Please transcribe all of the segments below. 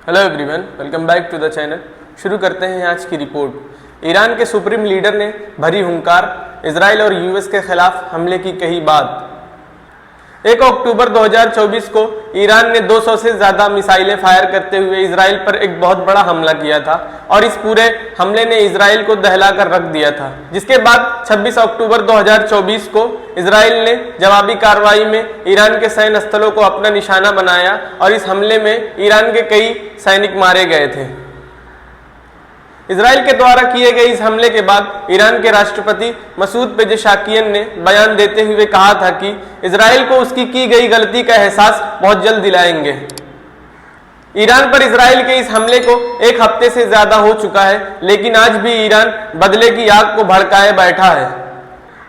Hello everyone, welcome back to the channel. शुरू करते हैं आज की रिपोर्ट। ईरान के सुप्रीम लीडर ने भरी हुंकार, इजराइल और यूएस के खिलाफ हमले की कही बात। 1 अक्टूबर 2024 को ईरान ने 200 से ज़्यादा मिसाइलें फायर करते हुए इजराइल पर एक बहुत बड़ा हमला किया था और इस पूरे हमले ने इजराइल को दहला कर रख दिया था। जिसके बाद 26 अक्टूबर 2024 को इजराइल ने जवाबी कार्रवाई में ईरान के सैन्य स्थलों को अपना निशाना बनाया और इस हमले में ईरान के कई सैनिक मारे गए थे। इजराइल के द्वारा किए गए इस हमले के बाद ईरान के राष्ट्रपति मसूद पेजेशाकियन ने बयान देते हुए कहा था कि इजराइल को उसकी की गई गलती का एहसास बहुत जल्द दिलाएंगे। ईरान पर इजराइल के इस हमले को एक हफ्ते से ज्यादा हो चुका है, लेकिन आज भी ईरान बदले की आग को भड़काए बैठा है।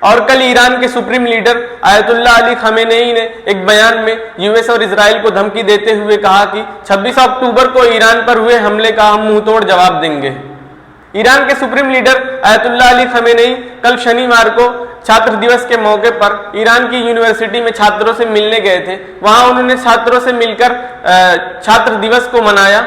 और कल ईरान के supreme leader Ayatollah Ali Khamenei ने एक बयान में यूएस और इजराइल को धमकी देते हुए कहा कि 26 अक्टूबर को ईरान पर हुए हमले का हम मुंहतोड़ जवाब देंगे। ईरान के supreme leader Ayatollah Ali Khamenei कल शनिवार को छात्र दिवस के मौके पर ईरान की यूनिवर्सिटी में छात्रों से मिलने गए थे। वहां उन्होंने छात्रों से मिलकर छात्र दिवस को मनाया।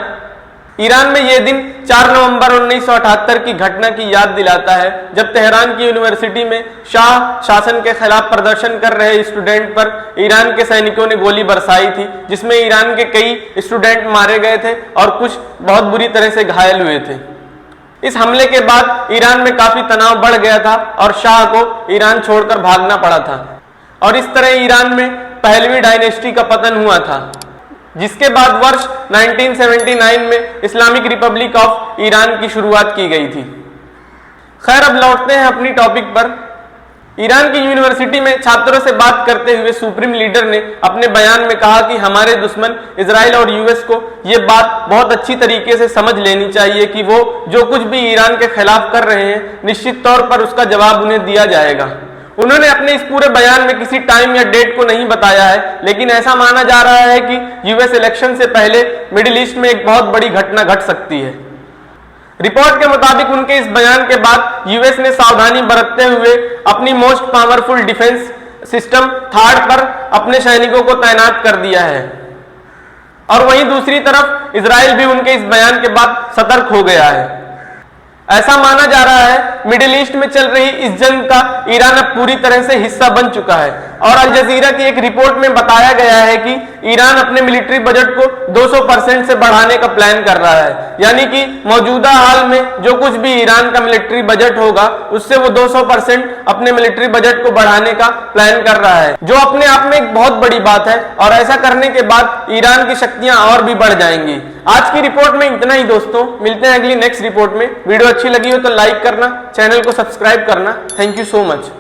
ईरान में यह दिन 4 नवंबर 1978 की घटना की याद दिलाता है, जब तेहरान की यूनिवर्सिटी में शाह शासन के खिलाफ प्रदर्शन कर रहे स्टूडेंट पर ईरान के सैनिकों ने गोली बरसाई थी, जिसमें ईरान के कई स्टूडेंट मारे गए थे और कुछ बहुत बुरी तरह से घायल हुए थे। इस हमले के बाद ईरान में काफी तनाव बढ़ गया था और शाह को ईरान छोड़कर भागना पड़ा था और इस तरह ईरान में पहलवी डायनेस्टी का पतन हुआ था, जिसके बाद वर्ष 1979 में इस्लामिक रिपब्लिक ऑफ ईरान की शुरुआत की गई थी। खैर, अब लौटते हैं अपनी टॉपिक पर। ईरान की यूनिवर्सिटी में छात्रों से बात करते हुए सुप्रीम लीडर ने अपने बयान में कहा कि हमारे दुश्मन इजराइल और यूएस को ये बात बहुत अच्छी तरीके से समझ लेनी चाहिए कि वो जो कुछ भी ईरान के खिलाफ कर रहे हैं, निश्चित तौर पर उसका जवाब उन्हें दिया जाएगा। उन्होंने अपने इस पूरे बयान में किसी टाइम या डेट को नहीं बताया है, लेकिन ऐसा माना जा रहा है कि यूएस इलेक्शन से पहले मिडिल ईस्ट में एक बहुत बड़ी घटना घट सकती है। रिपोर्ट के मुताबिक उनके इस बयान के बाद यूएस ने सावधानी बरतते हुए अपनी most powerful defence system third पर अपने सैनिकों को तैनात कर दिया है और वहीं दूसरी तरफ इजराइल भी उनके इस बयान के बाद सतर्क हो गया है। ऐसा माना जा रहा है मिडिल ईस्ट में चल रही इस जंग का ईरान अब पूरी तरह से हिस्सा बन चुका है और अल जजीरा की एक रिपोर्ट में बताया गया है कि ईरान अपने मिलिट्री बजट को 200% से बढ़ाने का प्लान कर रहा है। यानी कि मौजूदा हाल में जो कुछ भी ईरान का मिलिट्री बजट होगा, उससे वो 200% अपने मिलिट्री बजट को बढ़ाने का प्लान कर रहा है, जो अपने आप में एक बहुत बड़ी बात है और ऐसा करने के बाद ईरान की शक्तियां और भी बढ़ जाएंगी। आज की रिपोर्ट में इतना ही दोस्तों, मिलते हैं अगली नेक्स्ट रिपोर्ट में। वीडियो अच्छी लगी हो तो लाइक करना, चैनल को सब्सक्राइब करना। Thank you so much.